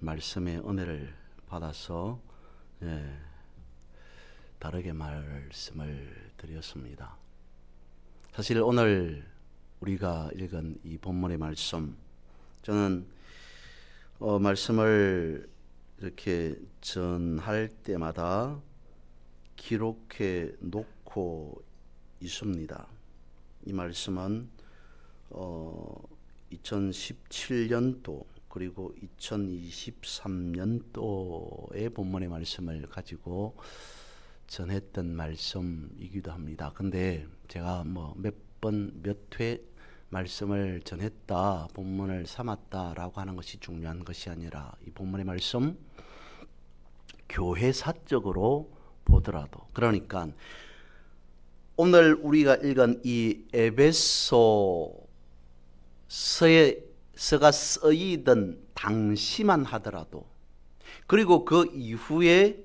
말씀의 은혜를 받아서 다르게 말씀을 드렸습니다. 사실 오늘 우리가 읽은 이 본문의 말씀, 저는 말씀을 이렇게 전할 때마다 기록해 놓고 있습니다. 이 말씀은 2017년도 그리고 2023년도의 본문의 말씀을 가지고 전했던 말씀이기도 합니다. 근데 제가 몇 회 말씀을 전했다, 본문을 삼았다라고 하는 것이 중요한 것이 아니라 이 본문의 말씀 교회사적으로 보더라도, 그러니까 오늘 우리가 읽은 이 에베소서가 쓰이던 당시만 하더라도, 그리고 그 이후에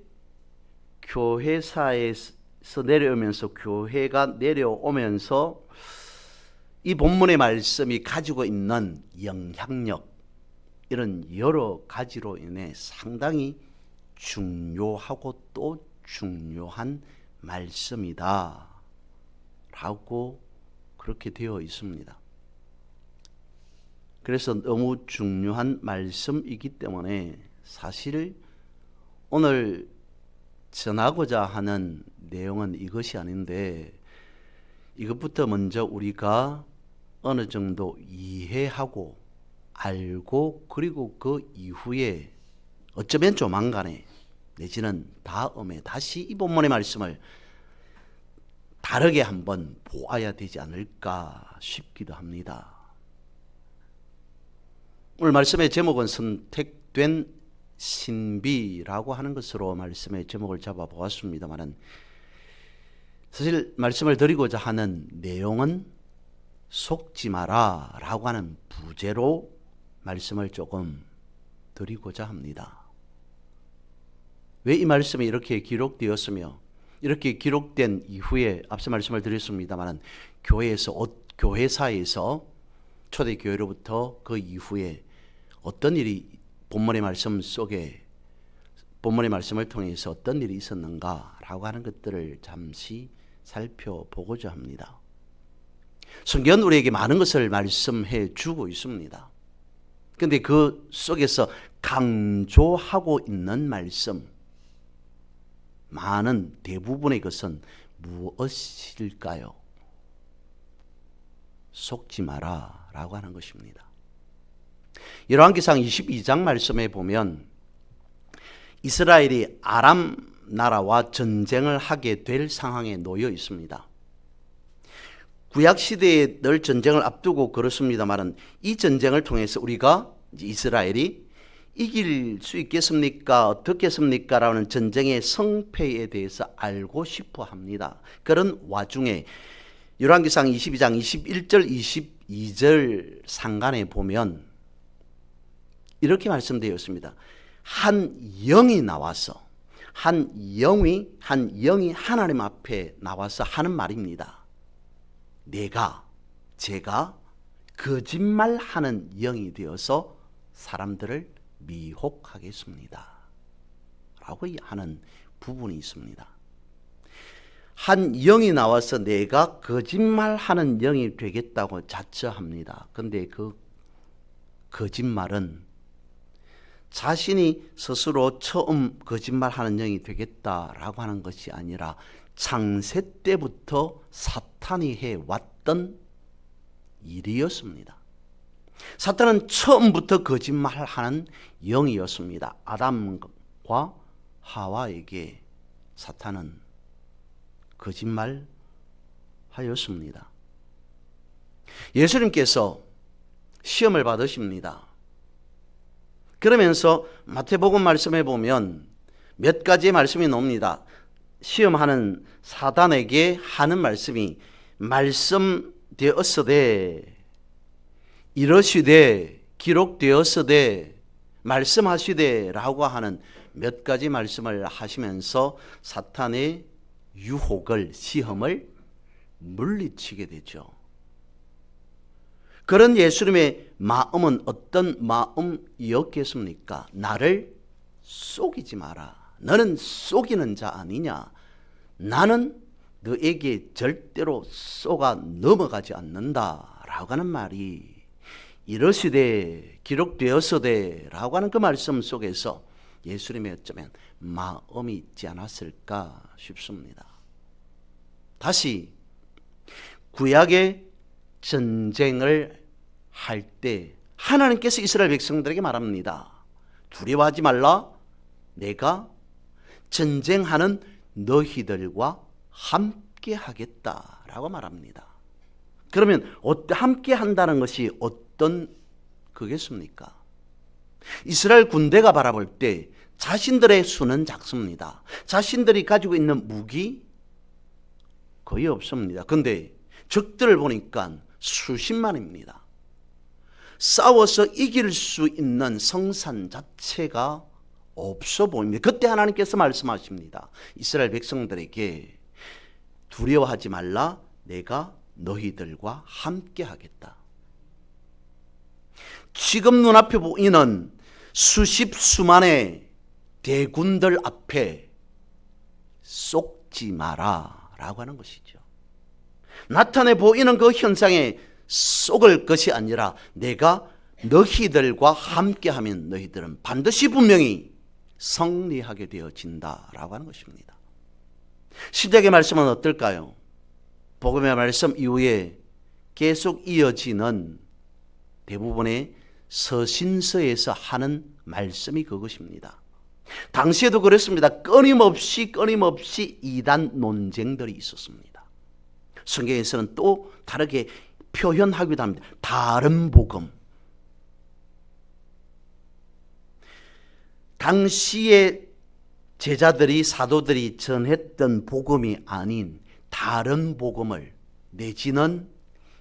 교회사에서 내려오면서, 교회가 내려오면서 이 본문의 말씀이 가지고 있는 영향력, 이런 여러 가지로 인해 상당히 중요하고 또 중요한 말씀이다 라고 그렇게 되어 있습니다. 그래서 너무 중요한 말씀이기 때문에 사실 오늘 전하고자 하는 내용은 이것이 아닌데, 이것부터 먼저 우리가 어느 정도 이해하고 알고, 그리고 그 이후에 어쩌면 조만간에 내지는 다음에 다시 이 본문의 말씀을 다르게 한번 보아야 되지 않을까 싶기도 합니다. 오늘 말씀의 제목은 선택된 신비라고 하는 것으로 말씀의 제목을 잡아 보았습니다만, 사실 말씀을 드리고자 하는 내용은 속지 마라 라고 하는 부제로 말씀을 조금 드리고자 합니다. 왜 이 말씀이 이렇게 기록되었으며, 이렇게 기록된 이후에 앞서 말씀을 드렸습니다만, 교회사에서 초대교회로부터 그 이후에 어떤 일이 본문의 말씀 속에, 본문의 말씀을 통해서 어떤 일이 있었는가라고 하는 것들을 잠시 살펴보고자 합니다. 성경은 우리에게 많은 것을 말씀해 주고 있습니다. 그런데 그 속에서 강조하고 있는 말씀, 많은 대부분의 것은 무엇일까요? 속지 마라 라고 하는 것입니다. 열왕기상 22장 말씀에 보면 이스라엘이 아람 나라와 전쟁을 하게 될 상황에 놓여 있습니다. 구약시대에 늘 전쟁을 앞두고 그렇습니다만, 이 전쟁을 통해서 우리가 이스라엘이 이길 수 있겠습니까? 어떻겠습니까? 라는 전쟁의 성패에 대해서 알고 싶어 합니다. 그런 와중에 열왕기상 22장 21절 22절 상간에 보면 이렇게 말씀되어 있습니다. 한 영이 나와서, 한 영이 하나님 앞에 나와서 하는 말입니다. 제가 거짓말하는 영이 되어서 사람들을 미혹하겠습니다 라고 하는 부분이 있습니다. 한 영이 나와서 내가 거짓말하는 영이 되겠다고 자처합니다. 그런데 그 거짓말은 자신이 스스로 처음 거짓말하는 영이 되겠다라고 하는 것이 아니라 창세 때부터 사탄이 해왔던 일이었습니다. 사탄은 처음부터 거짓말하는 영이었습니다. 아담과 하와에게 사탄은 거짓말하였습니다. 예수님께서 시험을 받으십니다. 그러면서 마태복음 말씀해 보면 몇 가지의 말씀이 나옵니다. 시험하는 사단에게 하는 말씀이 말씀되었으되, 이러시되, 기록되었으되, 말씀하시되 라고 하는 몇 가지 말씀을 하시면서 사탄의 유혹을, 시험을 물리치게 되죠. 그런 예수님의 마음은 어떤 마음이었겠습니까? 나를 속이지 마라. 너는 속이는 자 아니냐? 나는 너에게 절대로 속아 넘어가지 않는다 라고 하는 말이 이러시되 기록되었으되 라고 하는 그 말씀 속에서 예수님의 어쩌면 마음이 있지 않았을까 싶습니다. 다시 구약의 전쟁을 할 때 하나님께서 이스라엘 백성들에게 말합니다. 두려워하지 말라. 내가 전쟁하는 너희들과 함께 하겠다라고 말합니다. 그러면 함께 한다는 것이 어떤 거겠습니까? 이스라엘 군대가 바라볼 때 자신들의 수는 작습니다. 자신들이 가지고 있는 무기 거의 없습니다. 그런데 적들을 보니까 수십만입니다. 싸워서 이길 수 있는 성산 자체가 없어 보입니다. 그때 하나님께서 말씀하십니다. 이스라엘 백성들에게 두려워하지 말라. 내가 너희들과 함께 하겠다. 지금 눈앞에 보이는 수십 수만의 대군들 앞에 속지 마라 라고 하는 것이죠. 나타내 보이는 그 현상에 속을 것이 아니라 내가 너희들과 함께하면 너희들은 반드시 분명히 승리하게 되어진다라고 하는 것입니다. 신약의 말씀은 어떨까요? 복음의 말씀 이후에 계속 이어지는 대부분의 서신서에서 하는 말씀이 그것입니다. 당시에도 그랬습니다. 끊임없이 이단 논쟁들이 있었습니다. 성경에서는 또 다르게 표현하기도 합니다. 다른 복음. 당시에 제자들이 사도들이 전했던 복음이 아닌 다른 복음을 내지는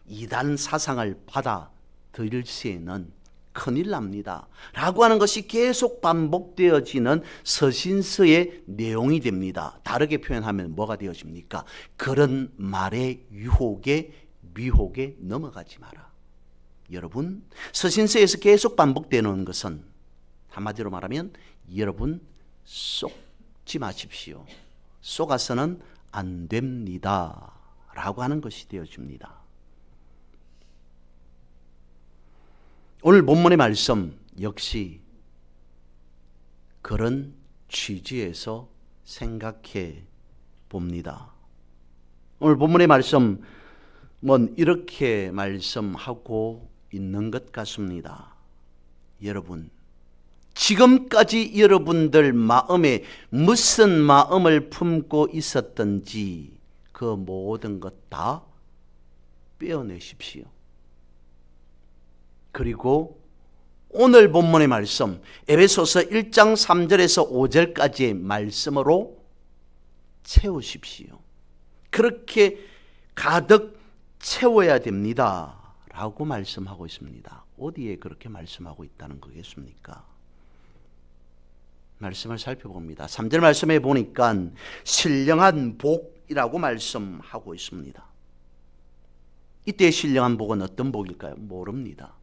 이단 사상을 받아들일 시에는 큰일 납니다 라고 하는 것이 계속 반복되어지는 서신서의 내용이 됩니다. 다르게 표현하면 뭐가 되어집니까? 그런 말의 유혹에 미혹에 넘어가지 마라. 여러분, 서신서에서 계속 반복되는 것은 한마디로 말하면 여러분 속지 마십시오. 속아서는 안 됩니다 라고 하는 것이 되어집니다. 오늘 본문의 말씀 역시 그런 취지에서 생각해 봅니다. 오늘 본문의 말씀은 이렇게 말씀하고 있는 것 같습니다. 여러분, 지금까지 여러분들 마음에 무슨 마음을 품고 있었던지 그 모든 것 다 빼어내십시오. 그리고 오늘 본문의 말씀 에베소서 1장 3절에서 5절까지의 말씀으로 채우십시오. 그렇게 가득 채워야 됩니다 라고 말씀하고 있습니다. 어디에 그렇게 말씀하고 있다는 거겠습니까? 말씀을 살펴봅니다. 3절 말씀에 보니까 신령한 복이라고 말씀하고 있습니다. 이때 신령한 복은 어떤 복일까요? 모릅니다.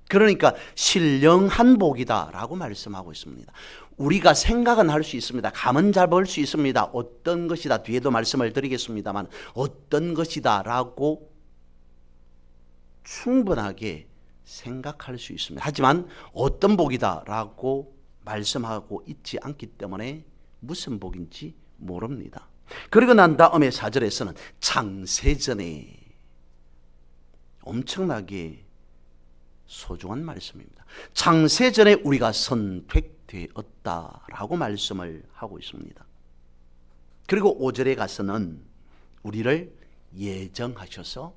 그러니까 신령한 복이다 라고 말씀하고 있습니다. 우리가 생각은 할 수 있습니다. 감은 잡을 수 있습니다. 어떤 것이다. 뒤에도 말씀을 드리겠습니다만 어떤 것이다 라고 충분하게 생각할 수 있습니다. 하지만 어떤 복이다 라고 말씀하고 있지 않기 때문에 무슨 복인지 모릅니다. 그리고 난 다음에 4절에서는 창세전에 엄청나게 소중한 말씀입니다. 창세전에 우리가 선택되었다라고 말씀을 하고 있습니다. 그리고 5절에 가서는 우리를 예정하셔서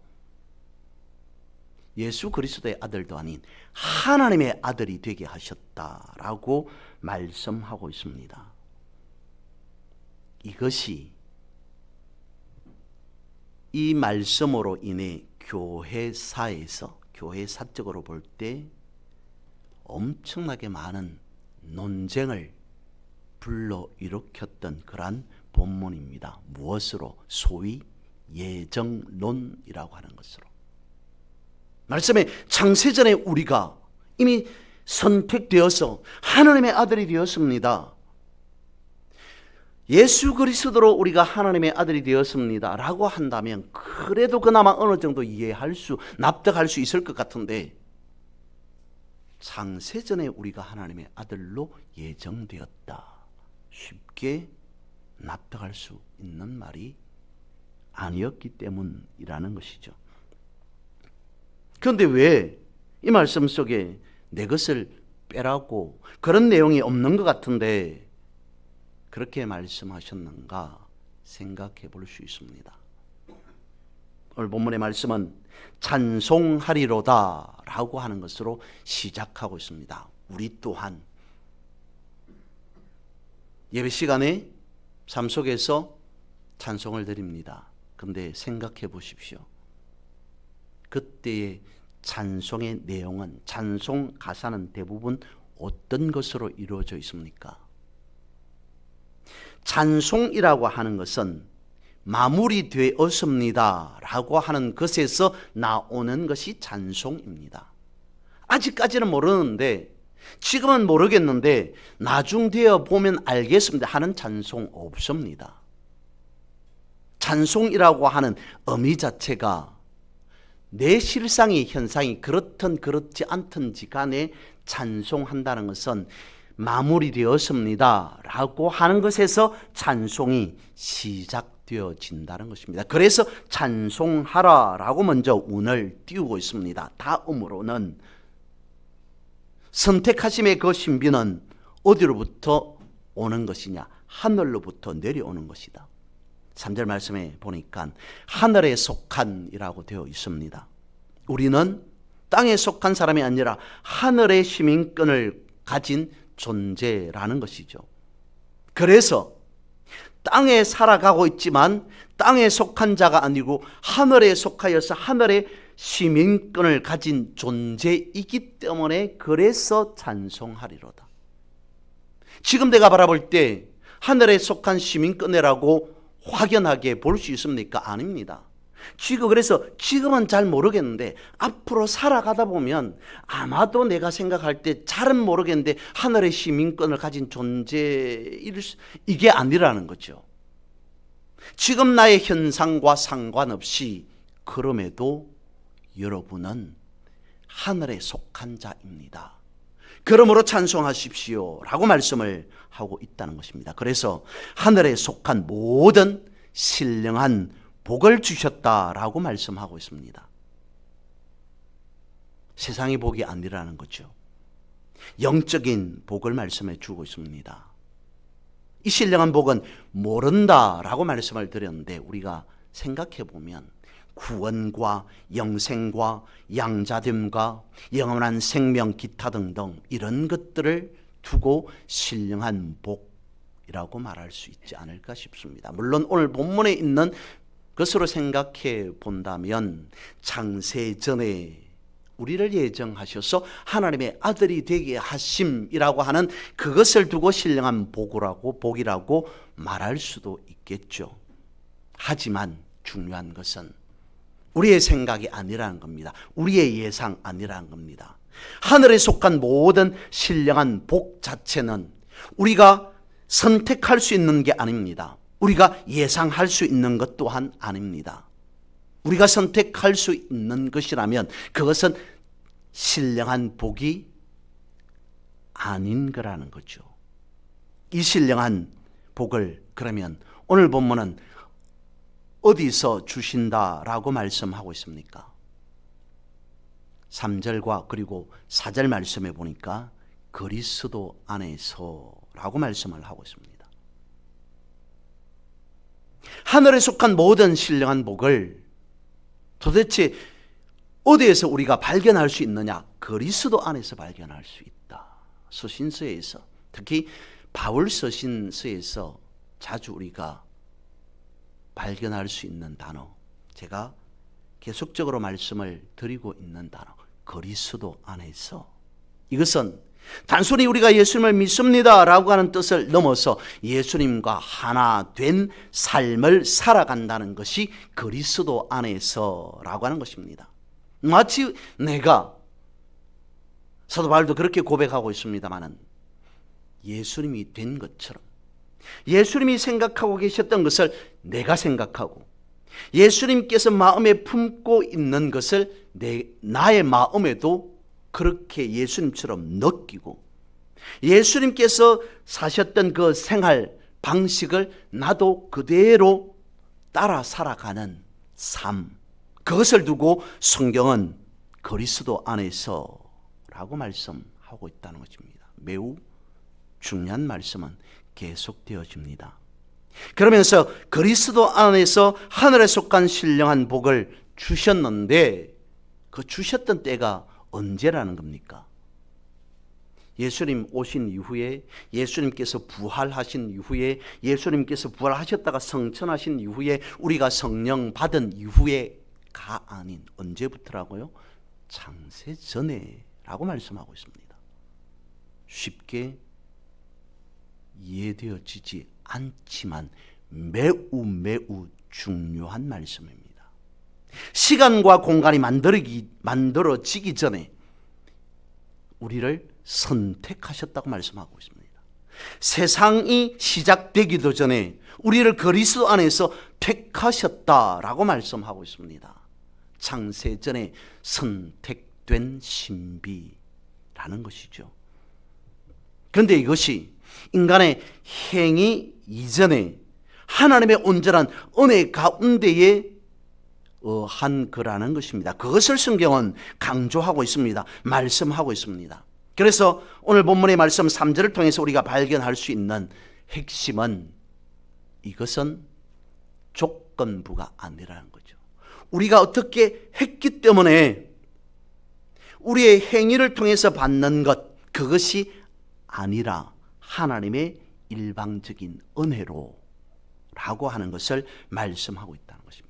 예수 그리스도의 아들도 아닌 하나님의 아들이 되게 하셨다라고 말씀하고 있습니다. 이것이 이 말씀으로 인해 교회사에서 교회사적으로 볼 때 엄청나게 많은 논쟁을 불러일으켰던 그러한 본문입니다. 무엇으로? 소위 예정론이라고 하는 것으로. 말씀에 창세전에 우리가 이미 선택되어서 하나님의 아들이 되었습니다. 예수 그리스도로 우리가 하나님의 아들이 되었습니다 라고 한다면 그래도 그나마 어느 정도 이해할 수, 납득할 수 있을 것 같은데, 창세전에 우리가 하나님의 아들로 예정되었다, 쉽게 납득할 수 있는 말이 아니었기 때문이라는 것이죠. 그런데 왜 이 말씀 속에 내 것을 빼라고 그런 내용이 없는 것 같은데 그렇게 말씀하셨는가 생각해 볼 수 있습니다. 오늘 본문의 말씀은 찬송하리로다 라고 하는 것으로 시작하고 있습니다. 우리 또한 예배 시간에 삶 속에서 찬송을 드립니다. 그런데 생각해 보십시오. 그때의 찬송의 내용은, 찬송 가사는 대부분 어떤 것으로 이루어져 있습니까? 찬송이라고 하는 것은 마무리되었습니다 라고 하는 것에서 나오는 것이 찬송입니다. 아직까지는 모르는데, 지금은 모르겠는데 나중 되어 보면 알겠습니다 하는 찬송 없습니다. 찬송이라고 하는 의미 자체가 내 실상이, 현상이 그렇든 그렇지 않든지 간에 찬송한다는 것은 마무리되었습니다 라고 하는 것에서 찬송이 시작되어진다는 것입니다. 그래서 찬송하라 라고 먼저 운을 띄우고 있습니다. 다음으로는 선택하심의 그 신비는 어디로부터 오는 것이냐? 하늘로부터 내려오는 것이다. 3절 말씀에 보니까 하늘에 속한이라고 되어 있습니다. 우리는 땅에 속한 사람이 아니라 하늘의 시민권을 가진 존재라는 것이죠. 그래서 땅에 살아가고 있지만 땅에 속한 자가 아니고 하늘에 속하여서 하늘의 시민권을 가진 존재이기 때문에 그래서 찬송하리로다. 지금 내가 바라볼 때 하늘에 속한 시민권이라고 확연하게 볼 수 있습니까? 아닙니다. 그래서 지금은 잘 모르겠는데 앞으로 살아가다 보면 아마도 내가 생각할 때 잘은 모르겠는데 하늘의 시민권을 가진 이게 아니라는 거죠. 지금 나의 현상과 상관없이 그럼에도 여러분은 하늘에 속한 자입니다. 그러므로 찬송하십시오 라고 말씀을 하고 있다는 것입니다. 그래서 하늘에 속한 모든 신령한 복을 주셨다라고 말씀하고 있습니다. 세상의 복이 아니라는 거죠. 영적인 복을 말씀해 주고 있습니다. 이 신령한 복은 모른다라고 말씀을 드렸는데 우리가 생각해 보면 구원과 영생과 양자됨과 영원한 생명 기타 등등 이런 것들을 두고 신령한 복이라고 말할 수 있지 않을까 싶습니다. 물론 오늘 본문에 있는 것으로 생각해 본다면 창세전에 우리를 예정하셔서 하나님의 아들이 되게 하심이라고 하는 그것을 두고 신령한 복이라고 말할 수도 있겠죠. 하지만 중요한 것은 우리의 생각이 아니라는 겁니다. 우리의 예상 아니라는 겁니다. 하늘에 속한 모든 신령한 복 자체는 우리가 선택할 수 있는 게 아닙니다. 우리가 예상할 수 있는 것 또한 아닙니다. 우리가 선택할 수 있는 것이라면 그것은 신령한 복이 아닌 거라는 거죠. 이 신령한 복을 그러면 오늘 본문은 어디서 주신다라고 말씀하고 있습니까? 3절과 그리고 4절 말씀에 보니까 그리스도 안에서라고 말씀을 하고 있습니다. 하늘에 속한 모든 신령한 복을 도대체 어디에서 우리가 발견할 수 있느냐? 그리스도 안에서 발견할 수 있다. 서신서에서, 특히 바울 서신서에서 자주 우리가 발견할 수 있는 단어, 제가 계속적으로 말씀을 드리고 있는 단어, 그리스도 안에서. 이것은 단순히 우리가 예수님을 믿습니다 라고 하는 뜻을 넘어서 예수님과 하나 된 삶을 살아간다는 것이 그리스도 안에서 라고 하는 것입니다. 마치 내가, 사도 바울도 그렇게 고백하고 있습니다마는, 예수님이 된 것처럼, 예수님이 생각하고 계셨던 것을 내가 생각하고, 예수님께서 마음에 품고 있는 것을 나의 마음에도 그렇게 예수님처럼 느끼고, 예수님께서 사셨던 그 생활 방식을 나도 그대로 따라 살아가는 삶, 그것을 두고 성경은 그리스도 안에서라고 말씀하고 있다는 것입니다. 매우 중요한 말씀은 계속되어집니다. 그러면서 그리스도 안에서 하늘에 속한 신령한 복을 주셨는데, 그 주셨던 때가 언제라는 겁니까? 예수님 오신 이후에, 예수님께서 부활하신 이후에, 예수님께서 부활하셨다가 성천하신 이후에, 우리가 성령 받은 이후에가 아닌 언제부터라고요? 창세 전에 라고 말씀하고 있습니다. 쉽게 이해되어지지 않지만 매우 중요한 말씀입니다. 시간과 공간이 만들어지기 전에 우리를 선택하셨다고 말씀하고 있습니다. 세상이 시작되기도 전에 우리를 그리스도 안에서 택하셨다라고 말씀하고 있습니다. 창세전에 선택된 신비라는 것이죠. 그런데 이것이 인간의 행위 이전에 하나님의 온전한 은혜 가운데에 한 거라는 것입니다. 그것을 성경은 강조하고 있습니다. 말씀하고 있습니다. 그래서 오늘 본문의 말씀 3절을 통해서 우리가 발견할 수 있는 핵심은, 이것은 조건부가 아니라는 거죠. 우리가 어떻게 했기 때문에 우리의 행위를 통해서 받는 것, 그것이 아니라 하나님의 일방적인 은혜로 라고 하는 것을 말씀하고 있다는 것입니다.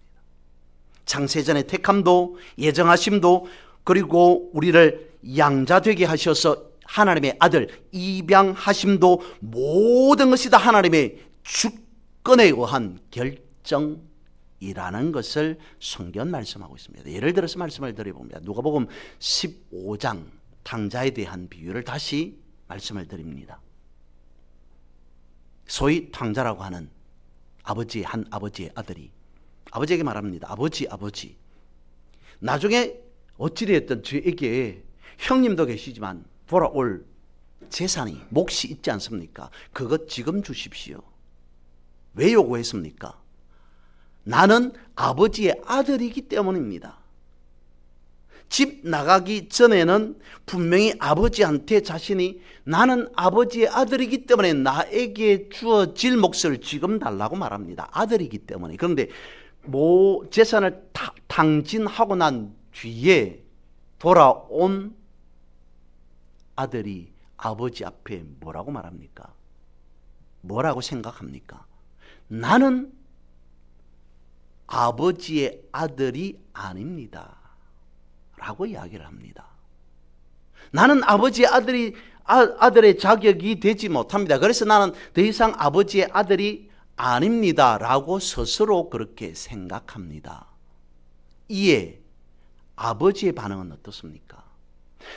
창세전의 택함도, 예정하심도, 그리고 우리를 양자되게 하셔서 하나님의 아들 입양하심도, 모든 것이 다 하나님의 주권에 의한 결정이라는 것을 성경 말씀하고 있습니다. 예를 들어서 말씀을 드려봅니다. 누가복음 15장 탕자에 대한 비유를 다시 말씀을 드립니다. 소위 탕자라고 하는 한 아버지의 아들이 아버지에게 말합니다. 아버지. 나중에 어찌되었든 저에게 형님도 계시지만 돌아올 재산이, 몫이 있지 않습니까? 그것 지금 주십시오. 왜 요구했습니까? 나는 아버지의 아들이기 때문입니다. 집 나가기 전에는 분명히 아버지한테 자신이 나는 아버지의 아들이기 때문에 나에게 주어질 몫을 지금 달라고 말합니다. 아들이기 때문에. 그런데 재산을 탕진하고 난 뒤에 돌아온 아들이 아버지 앞에 뭐라고 말합니까? 뭐라고 생각합니까? 나는 아버지의 아들이 아닙니다 라고 이야기를 합니다. 나는 아버지의 아들의 자격이 되지 못합니다. 그래서 나는 더 이상 아버지의 아들이 아닙니다 라고 스스로 그렇게 생각합니다. 이에 아버지의 반응은 어떻습니까?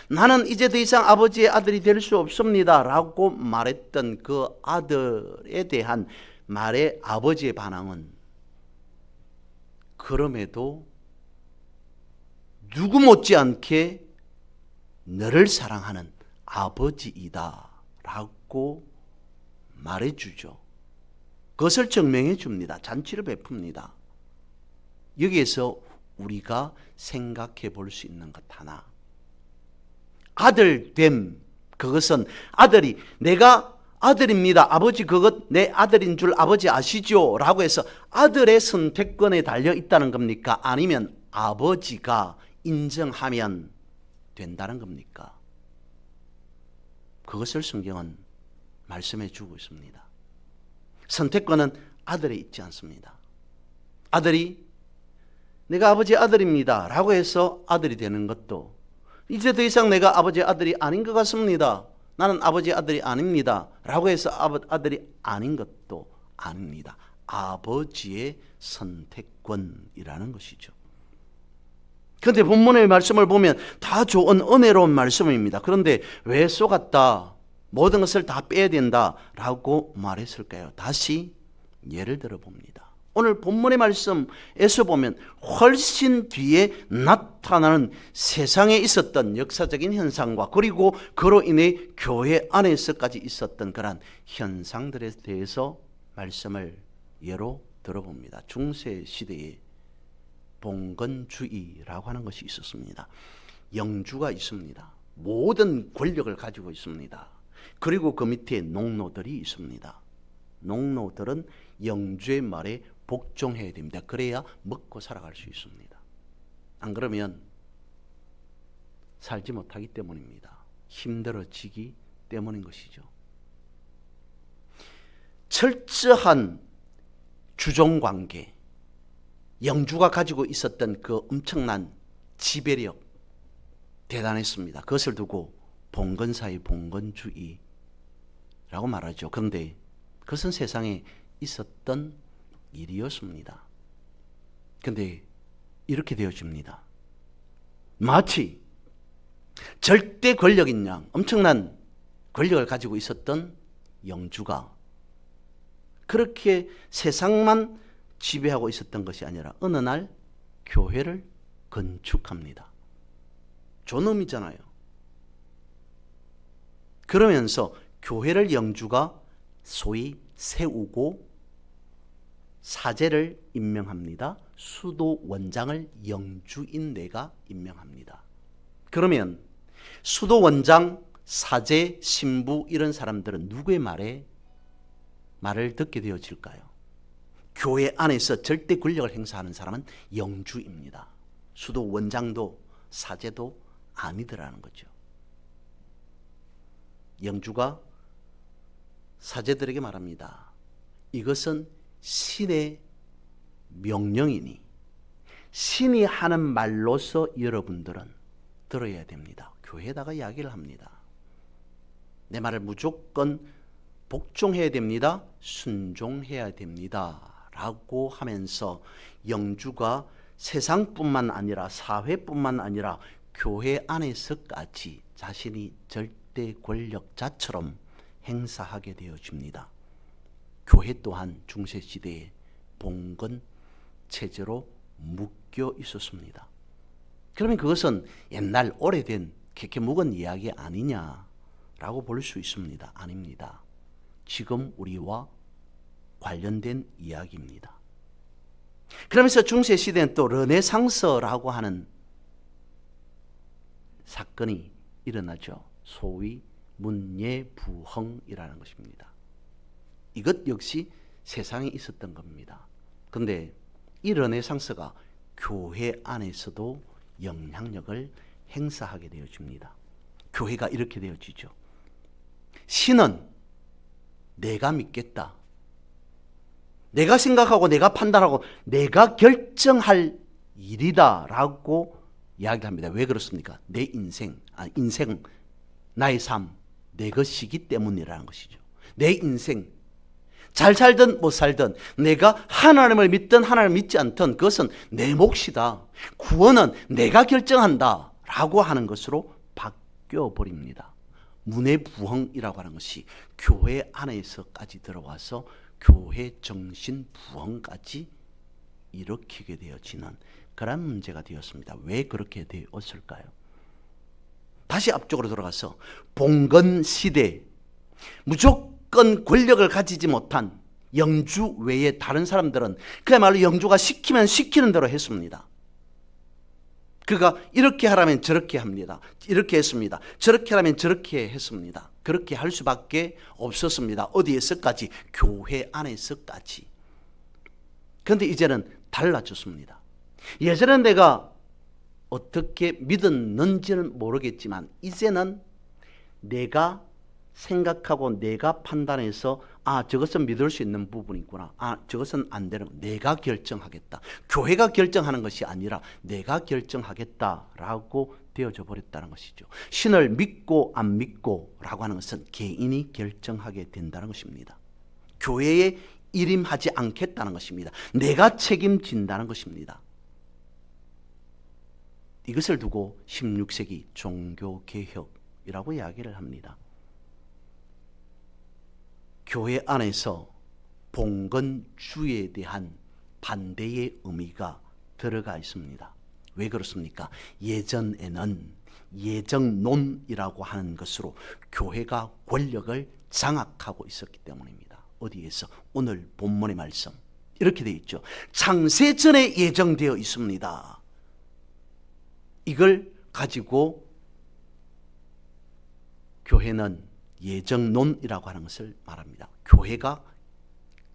나는 이제 더 이상 아버지의 아들이 될 수 없습니다 라고 말했던 그 아들에 대한 말의 아버지의 반응은, 그럼에도 누구 못지않게 너를 사랑하는 아버지이다 라고 말해주죠. 그것을 증명해 줍니다. 잔치를 베풉니다. 여기에서 우리가 생각해 볼 수 있는 것 하나, 아들됨, 그것은 아들이 내가 아들입니다. 아버지 그것 내 아들인 줄 아버지 아시죠? 라고 해서 아들의 선택권에 달려 있다는 겁니까? 아니면 아버지가 인정하면 된다는 겁니까? 그것을 성경은 말씀해 주고 있습니다. 선택권은 아들에 있지 않습니다. 아들이 내가 아버지의 아들입니다 라고 해서 아들이 되는 것도, 이제 더 이상 내가 아버지의 아들이 아닌 것 같습니다, 나는 아버지의 아들이 아닙니다 라고 해서 아들이 아닌 것도 아닙니다. 아버지의 선택권이라는 것이죠. 그런데 본문의 말씀을 보면 다 좋은 은혜로운 말씀입니다. 그런데 왜 쏘갔다, 모든 것을 다 빼야 된다라고 말했을까요? 다시 예를 들어 봅니다. 오늘 본문의 말씀에서 보면 훨씬 뒤에 나타나는 세상에 있었던 역사적인 현상과 그리고 그로 인해 교회 안에서까지 있었던 그러한 현상들에 대해서 말씀을 예로 들어봅니다. 중세 시대에 봉건주의라고 하는 것이 있었습니다. 영주가 있습니다. 모든 권력을 가지고 있습니다. 그리고 그 밑에 농노들이 있습니다. 농노들은 영주의 말에 복종해야 됩니다. 그래야 먹고 살아갈 수 있습니다. 안 그러면 살지 못하기 때문입니다. 힘들어지기 때문인 것이죠. 철저한 주종관계, 영주가 가지고 있었던 그 엄청난 지배력 대단했습니다. 그것을 두고 봉건사의 봉건주의라고 말하죠. 그런데 그것은 세상에 있었던 일이었습니다. 그런데 이렇게 되어집니다. 마치 절대 권력인 양, 엄청난 권력을 가지고 있었던 영주가 그렇게 세상만 지배하고 있었던 것이 아니라 어느 날 교회를 건축합니다. 존엄이잖아요. 그러면서 교회를 영주가 소위 세우고 사제를 임명합니다. 수도 원장을 영주인 내가 임명합니다. 그러면 수도 원장, 사제, 신부 이런 사람들은 누구의 말을 듣게 되어질까요? 교회 안에서 절대 권력을 행사하는 사람은 영주입니다. 수도 원장도 사제도 아니더라는 거죠. 영주가 사제들에게 말합니다. 이것은 신의 명령이니 신이 하는 말로서 여러분들은 들어야 됩니다. 교회에다가 이야기를 합니다. 내 말을 무조건 복종해야 됩니다. 순종해야 됩니다. 라고 하면서 영주가 세상뿐만 아니라 사회뿐만 아니라 교회 안에서까지 자신이 절대 권력자처럼 행사하게 되어집니다. 교회 또한 중세시대에 봉건 체제로 묶여 있었습니다. 그러면 그것은 옛날 오래된 그렇게 묵은 이야기 아니냐라고 볼 수 있습니다. 아닙니다. 지금 우리와 관련된 이야기입니다. 그러면서 중세시대는 또 르네상스라고 하는 사건이 일어나죠. 소위 문예부흥이라는 것입니다. 이것 역시 세상에 있었던 겁니다. 그런데 이 르네상스가 교회 안에서도 영향력을 행사하게 되어집니다. 교회가 이렇게 되어지죠. 신은 내가 믿겠다. 내가 생각하고 내가 판단하고 내가 결정할 일이다 라고 이야기합니다. 왜 그렇습니까? 내 인생, 나의 삶, 내 것이기 때문이라는 것이죠. 내 인생, 잘 살든 못 살든 내가 하나님을 믿든 하나님을 믿지 않든 그것은 내 몫이다. 구원은 내가 결정한다 라고 하는 것으로 바뀌어버립니다. 문예부흥이라고 하는 것이 교회 안에서까지 들어와서 교회 정신 부흥까지 일으키게 되어지는 그런 문제가 되었습니다. 왜 그렇게 되었을까요? 다시 앞쪽으로 돌아가서 봉건 시대, 무조건 권력을 가지지 못한 영주 외에 다른 사람들은 그야말로 영주가 시키면 시키는 대로 했습니다. 그가 이렇게 하라면 저렇게 합니다. 이렇게 했습니다. 저렇게 하라면 저렇게 했습니다. 그렇게 할 수밖에 없었습니다. 어디에서까지? 교회 안에서까지. 그런데 이제는 달라졌습니다. 예전엔 내가 어떻게 믿었는지는 모르겠지만 이제는 내가 생각하고 내가 판단해서 저것은 믿을 수 있는 부분이 있구나. 저것은 안 되는, 내가 결정하겠다. 교회가 결정하는 것이 아니라 내가 결정하겠다라고 되어져 버렸다는 것이죠. 신을 믿고 안 믿고 라고 하는 것은 개인이 결정하게 된다는 것입니다. 교회에 일임하지 않겠다는 것입니다. 내가 책임진다는 것입니다. 이것을 두고 16세기 종교개혁이라고 이야기를 합니다. 교회 안에서 봉건주의에 대한 반대의 의미가 들어가 있습니다. 왜 그렇습니까? 예전에는 예정론이라고 하는 것으로 교회가 권력을 장악하고 있었기 때문입니다. 어디에서? 오늘 본문의 말씀 이렇게 되어 있죠. 창세전에 예정되어 있습니다. 이걸 가지고 교회는 예정론이라고 하는 것을 말합니다. 교회가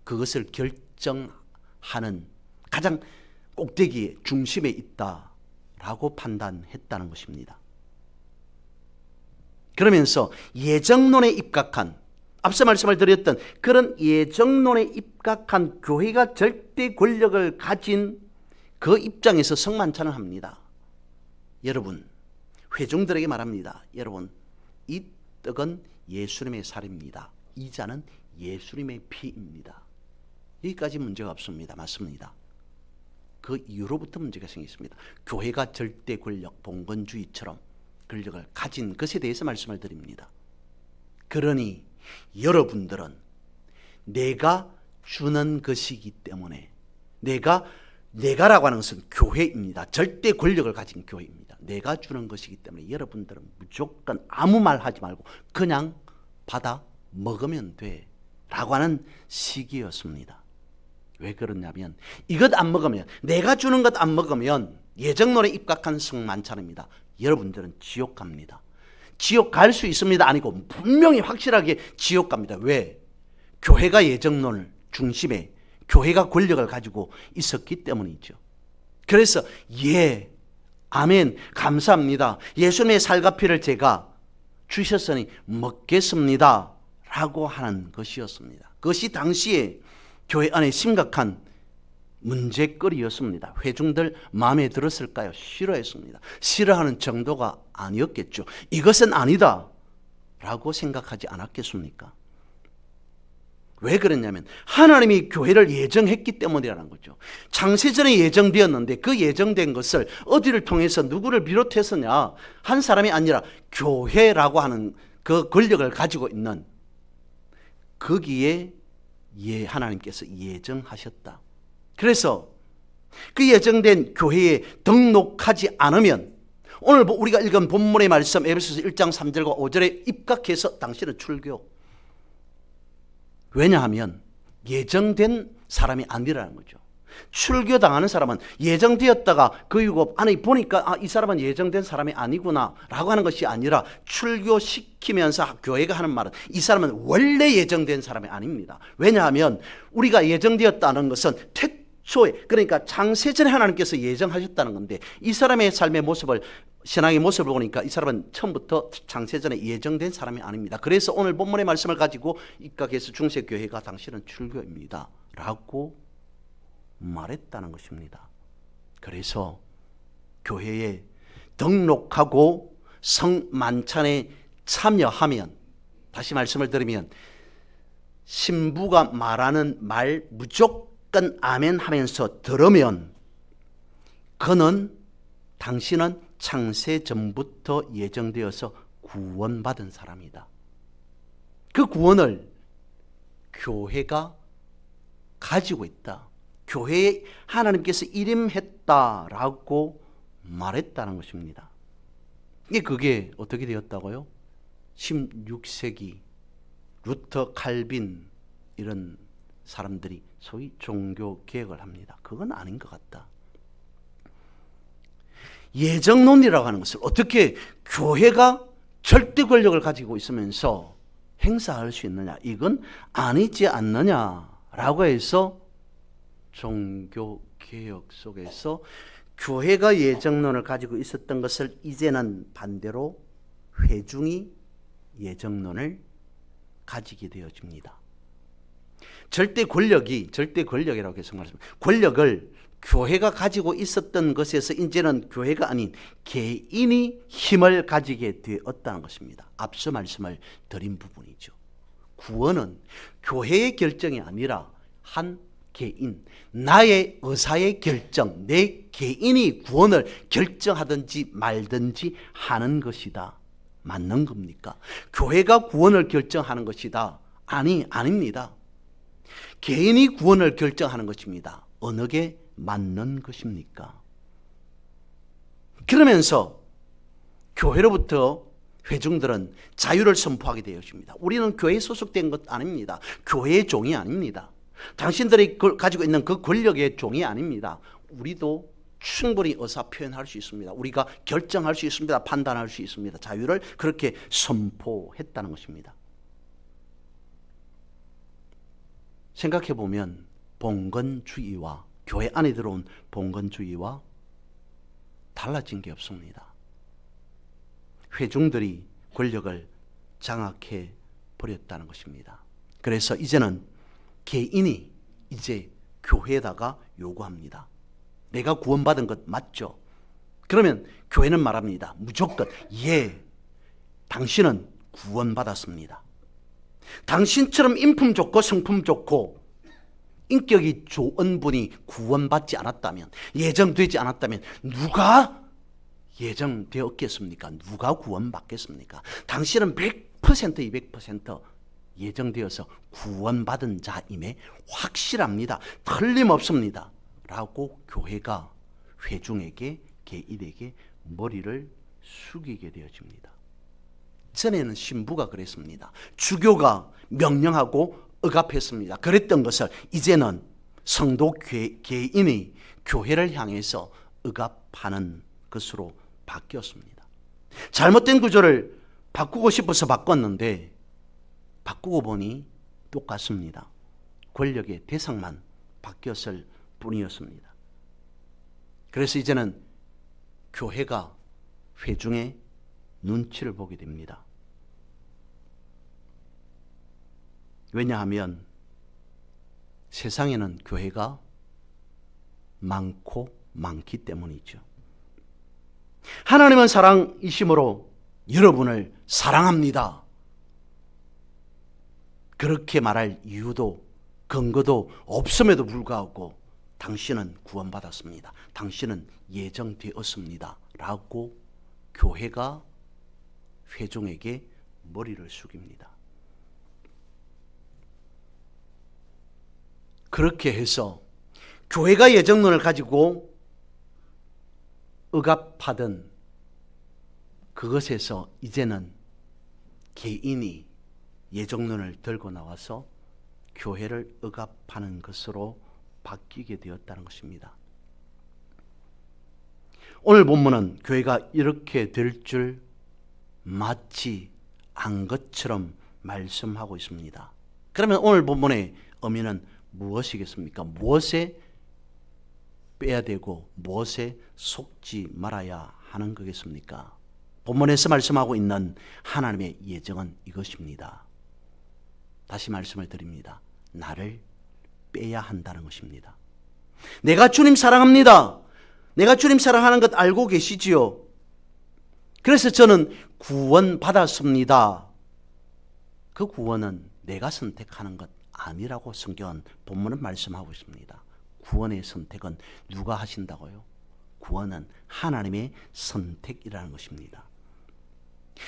그것을 결정하는 가장 꼭대기에 중심에 있다라고 판단했다는 것입니다. 그러면서 예정론에 입각한, 앞서 말씀을 드렸던 그런 예정론에 입각한 교회가 절대 권력을 가진 그 입장에서 성만찬을 합니다. 여러분, 회중들에게 말합니다. 여러분, 이 떡은 예수님의 살입니다. 이 잔은 예수님의 피입니다. 여기까지 문제가 없습니다. 맞습니다. 그 이후로부터 문제가 생겼습니다. 교회가 절대 권력, 봉건주의처럼 권력을 가진 것에 대해서 말씀을 드립니다. 그러니 여러분들은 내가 주는 것이기 때문에, 내가라고 하는 것은 교회입니다. 절대 권력을 가진 교회입니다. 내가 주는 것이기 때문에 여러분들은 무조건 아무 말 하지 말고 그냥 받아 먹으면 돼 라고 하는 시기였습니다. 왜 그러냐면 이것 안 먹으면, 내가 주는 것 안 먹으면 예정론에 입각한 성만찬입니다. 여러분들은 지옥 갑니다. 지옥 갈 수 있습니다. 아니고 분명히 확실하게 지옥 갑니다. 왜? 교회가 예정론을 중심에 교회가 권력을 가지고 있었기 때문이죠. 그래서 아멘, 감사합니다. 예수님의 살과 피를 제가 주셨으니 먹겠습니다 라고 하는 것이었습니다. 그것이 당시에 교회 안에 심각한 문제거리였습니다. 회중들 마음에 들었을까요? 싫어했습니다. 싫어하는 정도가 아니었겠죠. 이것은 아니다 라고 생각하지 않았겠습니까? 왜 그랬냐면 하나님이 교회를 예정했기 때문이라는 거죠. 창세전에 예정되었는데 그 예정된 것을 어디를 통해서 누구를 비롯해서냐, 한 사람이 아니라 교회라고 하는 그 권력을 가지고 있는 거기에 하나님께서 예정하셨다. 그래서 그 예정된 교회에 등록하지 않으면 오늘 우리가 읽은 본문의 말씀 에베소서 1장 3절과 5절에 입각해서 당신은 출교. 왜냐하면 예정된 사람이 아니라는 거죠. 출교당하는 사람은 예정되었다가 그 이후 안에 보니까 이 사람은 예정된 사람이 아니구나 라고 하는 것이 아니라, 출교시키면서 교회가 하는 말은 이 사람은 원래 예정된 사람이 아닙니다. 왜냐하면 우리가 예정되었다는 것은 태초에, 그러니까 창세전에 하나님께서 예정하셨다는 건데, 이 사람의 삶의 모습을, 신앙의 모습을 보니까 이 사람은 처음부터 창세전에 예정된 사람이 아닙니다. 그래서 오늘 본문의 말씀을 가지고 입각해서 중세교회가 당신은 출교입니다 라고 말했다는 것입니다. 그래서 교회에 등록하고 성만찬에 참여하면, 다시 말씀을 드리면 신부가 말하는 말 무조건 아멘 하면서 들으면 당신은 창세전부터 예정되어서 구원받은 사람이다. 그 구원을 교회가 가지고 있다. 교회에 하나님께서 일임했다라고 말했다는 것입니다. 그게 어떻게 되었다고요? 16세기 루터, 칼빈 이런 사람들이 소위 종교개혁을 합니다. 그건 아닌 것 같다. 예정론이라고 하는 것을 어떻게 교회가 절대 권력을 가지고 있으면서 행사할 수 있느냐, 이건 아니지 않느냐라고 해서 종교개혁 속에서 교회가 예정론을 가지고 있었던 것을 이제는 반대로 회중이 예정론을 가지게 되어집니다. 절대 권력이라고 계속 말했습니다. 권력을 교회가 가지고 있었던 것에서 이제는 교회가 아닌 개인이 힘을 가지게 되었다는 것입니다. 앞서 말씀을 드린 부분이죠. 구원은 교회의 결정이 아니라 한 개인, 나의 의사의 결정, 내 개인이 구원을 결정하든지 말든지 하는 것이다. 맞는 겁니까? 교회가 구원을 결정하는 것이다. 아닙니다. 개인이 구원을 결정하는 것입니다. 어느 게 맞는 것입니까? 그러면서 교회로부터 회중들은 자유를 선포하게 되었습니다. 우리는 교회에 소속된 것 아닙니다. 교회의 종이 아닙니다. 당신들이 가지고 있는 그 권력의 종이 아닙니다. 우리도 충분히 의사 표현할 수 있습니다. 우리가 결정할 수 있습니다. 판단할 수 있습니다. 자유를 그렇게 선포했다는 것입니다. 생각해 보면 봉건주의와 교회 안에 들어온 봉건주의와 달라진 게 없습니다. 회중들이 권력을 장악해 버렸다는 것입니다. 그래서 이제는 개인이 이제 교회에다가 요구합니다. 내가 구원받은 것 맞죠? 그러면 교회는 말합니다. 무조건 예, 당신은 구원받았습니다. 당신처럼 인품 좋고 성품 좋고 인격이 좋은 분이 구원받지 않았다면, 예정되지 않았다면 누가 예정되었겠습니까? 누가 구원받겠습니까? 당신은 100% 200% 예정되어서 구원받은 자임에 확실합니다. 틀림없습니다. 라고 교회가 회중에게, 개인에게 머리를 숙이게 되어집니다. 전에는 신부가 그랬습니다. 주교가 명령하고 억압했습니다. 그랬던 것을 이제는 성도 개인이 교회를 향해서 억압하는 것으로 바뀌었습니다. 잘못된 구조를 바꾸고 싶어서 바꿨는데 바꾸고 보니 똑같습니다. 권력의 대상만 바뀌었을 뿐이었습니다. 그래서 이제는 교회가 회중의 눈치를 보게 됩니다. 왜냐하면 세상에는 교회가 많기 때문이죠. 하나님은 사랑이심으로 여러분을 사랑합니다. 그렇게 말할 이유도 근거도 없음에도 불구하고 당신은 구원받았습니다. 당신은 예정되었습니다. 라고 교회가 회중에게 머리를 숙입니다. 그렇게 해서 교회가 예정론을 가지고 억압하던 그것에서 이제는 개인이 예정론을 들고 나와서 교회를 억압하는 것으로 바뀌게 되었다는 것입니다. 오늘 본문은 교회가 이렇게 될 줄 마치 안 것처럼 말씀하고 있습니다. 그러면 오늘 본문의 의미는 무엇이겠습니까? 무엇에 빼야 되고 무엇에 속지 말아야 하는 거겠습니까? 본문에서 말씀하고 있는 하나님의 예정은 이것입니다. 다시 말씀을 드립니다. 나를 빼야 한다는 것입니다. 내가 주님 사랑합니다. 내가 주님 사랑하는 것 알고 계시지요? 그래서 저는 구원받았습니다. 그 구원은 내가 선택하는 것 아니라고 성경은 본문은 말씀하고 있습니다. 구원의 선택은 누가 하신다고요? 구원은 하나님의 선택이라는 것입니다.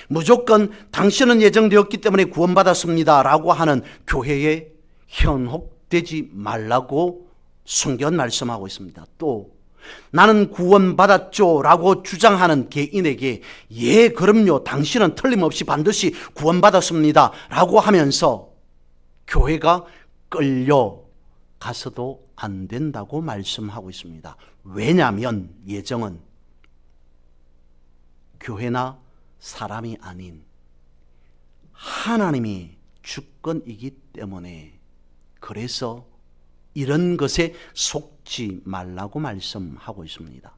무조건 당신은 예정되었기 때문에 구원받았습니다 라고 하는 교회에 현혹되지 말라고 성경은 말씀하고 있습니다. 또 나는 구원받았죠 라고 주장하는 개인에게 예 그럼요 당신은 틀림없이 반드시 구원받았습니다 라고 하면서 교회가 끌려가서도 안 된다고 말씀하고 있습니다. 왜냐하면 예정은 교회나 사람이 아닌 하나님이 주권이기 때문에 그래서 이런 것에 속지 말라고 말씀하고 있습니다.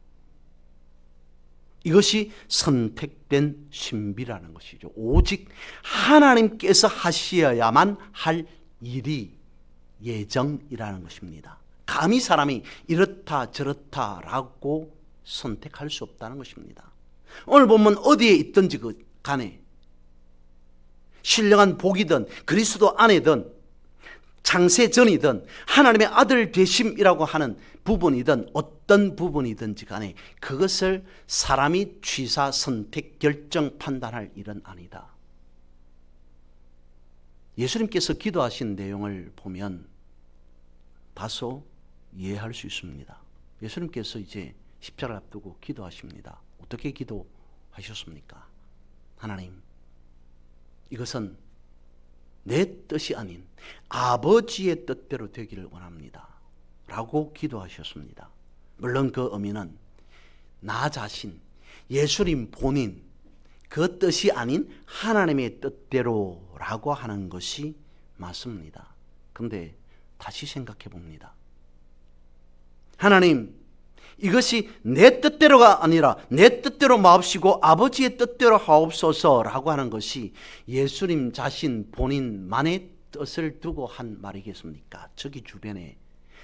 이것이 선택된 신비라는 것이죠. 오직 하나님께서 하셔야만 할 일이 예정이라는 것입니다. 감히 사람이 이렇다 저렇다라고 선택할 수 없다는 것입니다. 오늘 보면 어디에 있든지 간에 신령한 복이든 그리스도 안에든 창세 전이든 하나님의 아들 되심이라고 하는 부분이든 어떤 부분이든지 간에 그것을 사람이 취사, 선택, 결정, 판단할 일은 아니다. 예수님께서 기도하신 내용을 보면 다소 이해할 수 있습니다. 예수님께서 이제 십자가를 앞두고 기도하십니다. 어떻게 기도하셨습니까? 하나님, 이것은 내 뜻이 아닌 아버지의 뜻대로 되기를 원합니다. 라고 기도하셨습니다. 물론 그 의미는 나 자신, 예수님 본인, 그 뜻이 아닌 하나님의 뜻대로라고 하는 것이 맞습니다. 그런데 다시 생각해 봅니다. 하나님, 이것이 내 뜻대로가 아니라 내 뜻대로 마옵시고 아버지의 뜻대로 하옵소서라고 하는 것이 예수님 자신 본인만의 뜻을 두고 한 말이겠습니까? 저기 주변에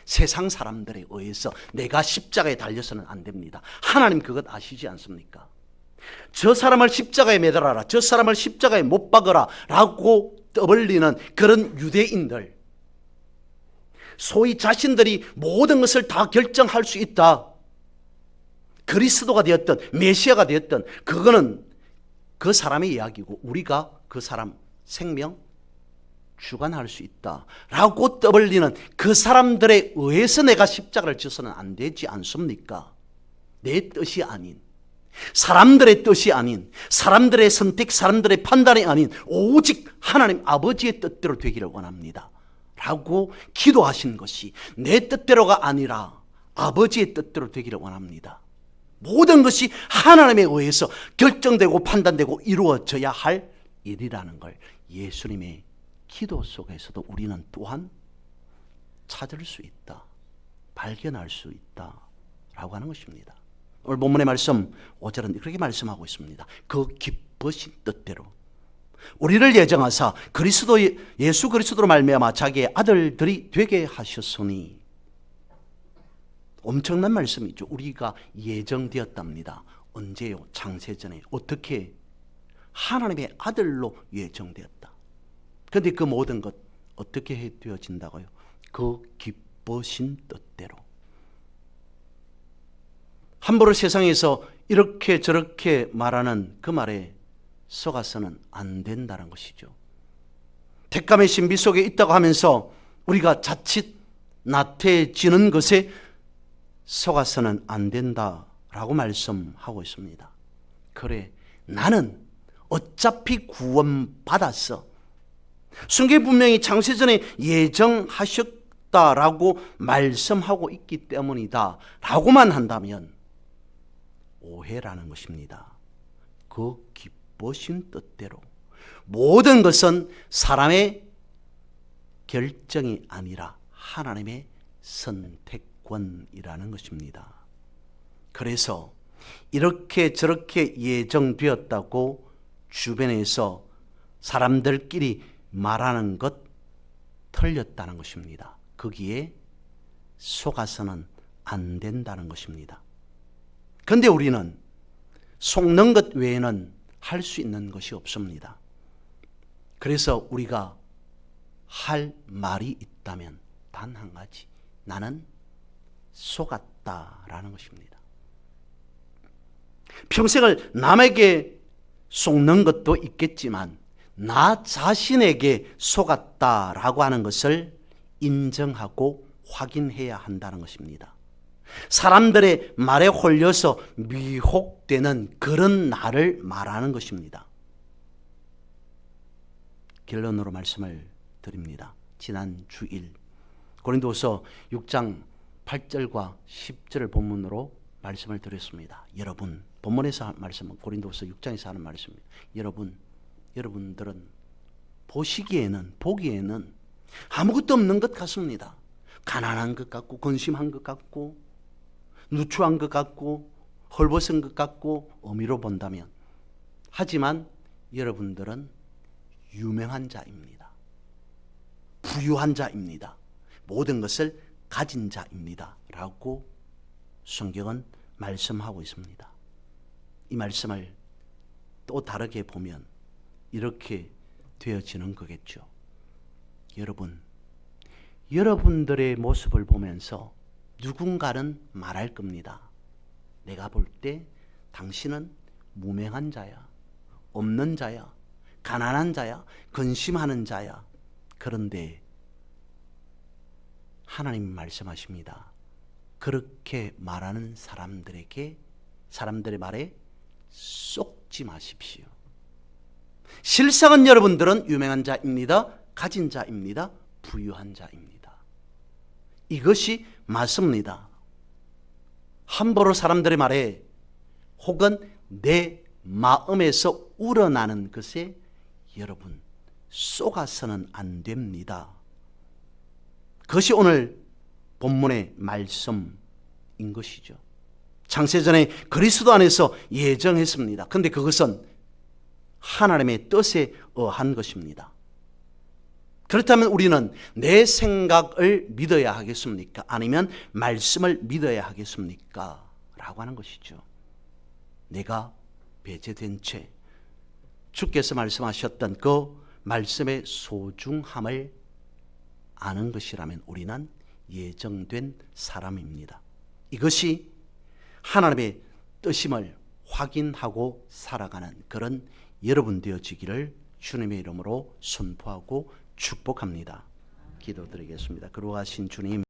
세상 사람들에 의해서 내가 십자가에 달려서는 안 됩니다. 하나님 그것 아시지 않습니까? 저 사람을 십자가에 매달아라, 저 사람을 십자가에 못 박아라 라고 떠벌리는 그런 유대인들, 소위 자신들이 모든 것을 다 결정할 수 있다, 그리스도가 되었든 메시아가 되었든 그거는 그 사람의 이야기고 우리가 그 사람 생명 주관할 수 있다라고 떠벌리는 그 사람들에 의해서 내가 십자가를 져서는 안 되지 않습니까? 내 뜻이 아닌, 사람들의 뜻이 아닌, 사람들의 선택, 사람들의 판단이 아닌 오직 하나님 아버지의 뜻대로 되기를 원합니다 라고 기도하신 것이 내 뜻대로가 아니라 아버지의 뜻대로 되기를 원합니다. 모든 것이 하나님에 의해서 결정되고 판단되고 이루어져야 할 일이라는 걸 예수님의 기도 속에서도 우리는 또한 찾을 수 있다, 발견할 수 있다라고 하는 것입니다. 오늘 본문의 말씀 5절은 그렇게 말씀하고 있습니다. 그 기쁘신 뜻대로 우리를 예정하사 그리스도 예수 그리스도로 말미암아 자기의 아들들이 되게 하셨으니, 엄청난 말씀이죠. 우리가 예정되었답니다. 언제요? 창세전에. 어떻게? 하나님의 아들로 예정되었다. 그런데 그 모든 것 어떻게 되어진다고요? 그 기쁘신 뜻대로. 함부로 세상에서 이렇게 저렇게 말하는 그 말에 속아서는 안 된다는 것이죠. 택감의 신비 속에 있다고 하면서 우리가 자칫 나태해지는 것에 속아서는 안 된다라고 말씀하고 있습니다. 그래, 나는 어차피 구원받았어. 성경에 분명히 창세전에 예정하셨다라고 말씀하고 있기 때문이다 라고만 한다면 오해라는 것입니다. 그 기쁘신 뜻대로 모든 것은 사람의 결정이 아니라 하나님의 선택권이라는 것입니다. 그래서 이렇게 저렇게 예정되었다고 주변에서 사람들끼리 말하는 것 틀렸다는 것입니다. 거기에 속아서는 안 된다는 것입니다. 그런데 우리는 속는 것 외에는 할 수 있는 것이 없습니다. 그래서 우리가 할 말이 있다면 단 한 가지, 나는 속았다라는 것입니다. 평생을 남에게 속는 것도 있겠지만 나 자신에게 속았다라고 하는 것을 인정하고 확인해야 한다는 것입니다. 사람들의 말에 홀려서 미혹되는 그런 나를 말하는 것입니다. 결론으로 말씀을 드립니다. 지난 주일 고린도서 6장 8절과 10절을 본문으로 말씀을 드렸습니다. 여러분, 본문에서 말씀은 고린도서 6장에서 하는 말씀입니다. 여러분들은 보기에는 아무것도 없는 것 같습니다. 가난한 것 같고, 근심한 것 같고, 누추한 것 같고, 헐벗은 것 같고, 의미로 본다면. 하지만 여러분들은 유명한 자입니다. 부유한 자입니다. 모든 것을 가진 자입니다. 라고 성경은 말씀하고 있습니다. 이 말씀을 또 다르게 보면 이렇게 되어지는 거겠죠. 여러분, 여러분들의 모습을 보면서 누군가는 말할 겁니다. 내가 볼 때 당신은 무명한 자야, 없는 자야, 가난한 자야, 근심하는 자야. 그런데 하나님이 말씀하십니다. 그렇게 말하는 사람들의 말에 쏙지 마십시오. 실상은 여러분들은 유명한 자입니다. 가진 자입니다. 부유한 자입니다. 이것이 맞습니다. 함부로 사람들의 말에 혹은 내 마음에서 우러나는 것에 여러분 속아서는 안 됩니다. 그것이 오늘 본문의 말씀인 것이죠. 창세전에 그리스도 안에서 예정했습니다. 그런데 그것은 하나님의 뜻에 의한 것입니다. 그렇다면 우리는 내 생각을 믿어야 하겠습니까? 아니면 말씀을 믿어야 하겠습니까? 라고 하는 것이죠. 내가 배제된 채 주께서 말씀하셨던 그 말씀의 소중함을 아는 것이라면 우리는 예정된 사람입니다. 이것이 하나님의 뜻임을 확인하고 살아가는 그런 여러분 되어지기를 주님의 이름으로 선포하고 축복합니다. 기도드리겠습니다. 거룩하신 주님,